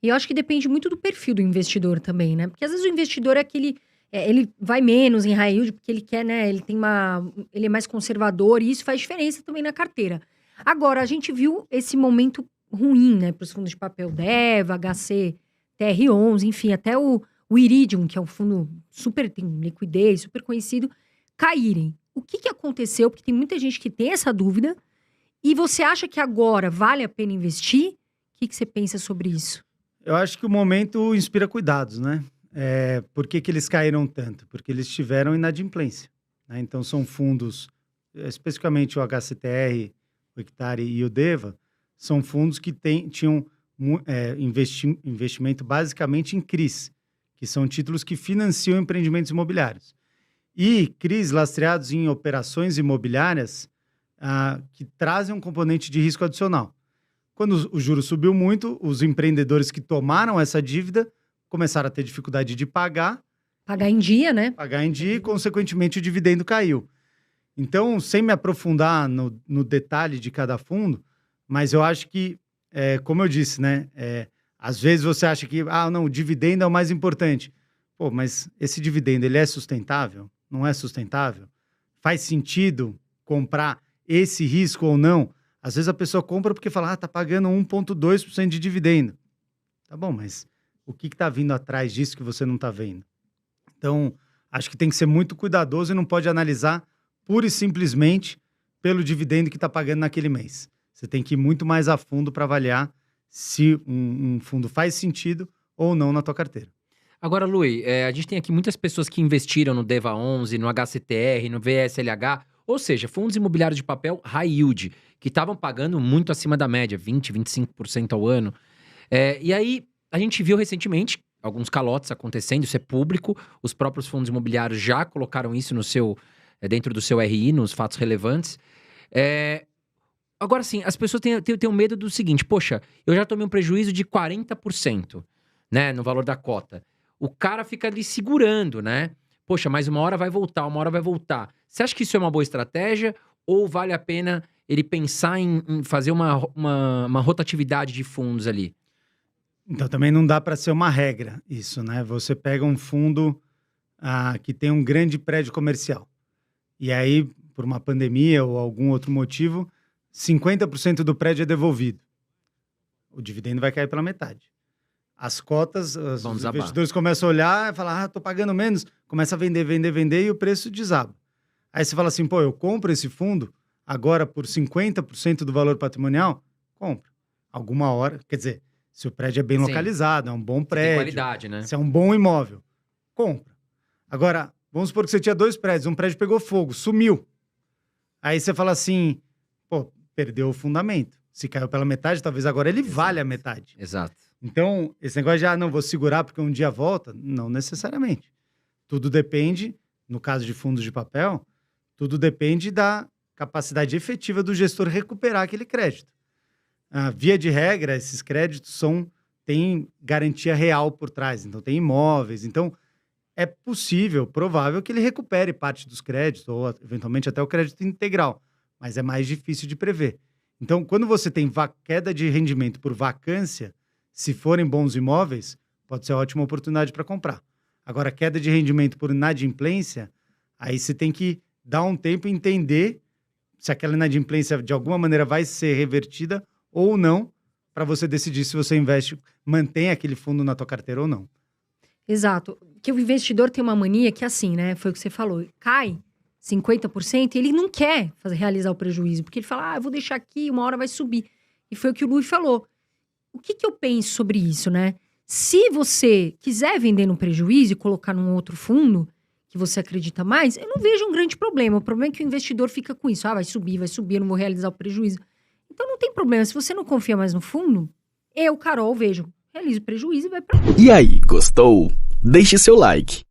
E eu acho que depende muito do perfil do investidor também, né? Porque às vezes o investidor é aquele... ele vai menos em high yield porque ele quer, né? Ele é mais conservador e isso faz diferença também na carteira. Agora, a gente viu esse momento ruim, né? Para os fundos de papel DEVA, HC, TR11, enfim, até o Iridium, que é um fundo super, tem liquidez, super conhecido, caírem. O que aconteceu? Porque tem muita gente que tem essa dúvida. E você acha que agora vale a pena investir? O que você pensa sobre isso? Eu acho que o momento inspira cuidados, né? Por que eles caíram tanto? Porque eles tiveram inadimplência, né? Então, são fundos, especificamente o HCTR, o Hectare e o DEVA, são fundos que tinham investimento basicamente em CRIs, que são títulos que financiam empreendimentos imobiliários. E CRIs lastreados em operações imobiliárias que trazem um componente de risco adicional. Quando o juro subiu muito, os empreendedores que tomaram essa dívida começaram a ter dificuldade de pagar. Pagar em dia, né? Pagar em dia e, consequentemente, o dividendo caiu. Então, sem me aprofundar no detalhe de cada fundo, mas eu acho que, como eu disse, né? Às vezes você acha que, não, o dividendo é o mais importante. Pô, mas esse dividendo, ele é sustentável? Não é sustentável? Faz sentido comprar esse risco ou não? Às vezes a pessoa compra porque fala, tá pagando 1,2% de dividendo. Tá bom, mas o que tá vindo atrás disso que você não tá vendo? Então, acho que tem que ser muito cuidadoso e não pode analisar pura e simplesmente pelo dividendo que tá pagando naquele mês. Você tem que ir muito mais a fundo para avaliar se um fundo faz sentido ou não na tua carteira. Agora, Lui, a gente tem aqui muitas pessoas que investiram no DEVA11, no HCTR, no VSLH, ou seja, fundos imobiliários de papel high yield, que estavam pagando muito acima da média, 20%, 25% ao ano. E aí, a gente viu recentemente alguns calotes acontecendo, isso é público, os próprios fundos imobiliários já colocaram isso dentro do seu RI, nos fatos relevantes. Agora sim, as pessoas têm medo do seguinte, poxa, eu já tomei um prejuízo de 40%, né, no valor da cota. O cara fica ali segurando, né? Poxa, mas uma hora vai voltar. Você acha que isso é uma boa estratégia ou vale a pena ele pensar em fazer uma rotatividade de fundos ali? Então, também não dá para ser uma regra isso, né? Você pega um fundo que tem um grande prédio comercial e aí, por uma pandemia ou algum outro motivo, 50% do prédio é devolvido. O dividendo vai cair pela metade. As cotas, os investidores começam a olhar e falar, tô pagando menos, começa a vender e o preço desaba. Aí você fala assim, eu compro esse fundo agora por 50% do valor patrimonial? Compra. Alguma hora, quer dizer, se o prédio é bem localizado, é um bom prédio. Tem qualidade, né? Se é um bom imóvel, compra. Agora, vamos supor que você tinha 2 prédios, um prédio pegou fogo, sumiu. Aí você fala assim, perdeu o fundamento. Se caiu pela metade, talvez agora ele vale a metade. Exato. Então, esse negócio de, não vou segurar porque um dia volta, não necessariamente. Tudo depende, no caso de fundos de papel, tudo depende da capacidade efetiva do gestor recuperar aquele crédito. Via de regra, esses créditos têm garantia real por trás, então tem imóveis, então é possível, provável que ele recupere parte dos créditos, ou eventualmente até o crédito integral, mas é mais difícil de prever. Então, quando você tem queda de rendimento por vacância, se forem bons imóveis, pode ser uma ótima oportunidade para comprar. Agora, queda de rendimento por inadimplência, aí você tem que dar um tempo e entender se aquela inadimplência de alguma maneira vai ser revertida ou não, para você decidir se você mantém aquele fundo na tua carteira ou não. Exato. Porque o investidor tem uma mania que assim, né? Foi o que você falou. Cai 50% e ele não quer realizar o prejuízo. Porque ele fala, eu vou deixar aqui, uma hora vai subir. E foi o que o Lui falou. O que eu penso sobre isso, né? Se você quiser vender no prejuízo e colocar num outro fundo que você acredita mais, eu não vejo um grande problema. O problema é que o investidor fica com isso. Vai subir, eu não vou realizar o prejuízo. Então não tem problema. Se você não confia mais no fundo, eu, Carol, vejo. Realizo o prejuízo e vai pra lá. E aí, gostou? Deixe seu like.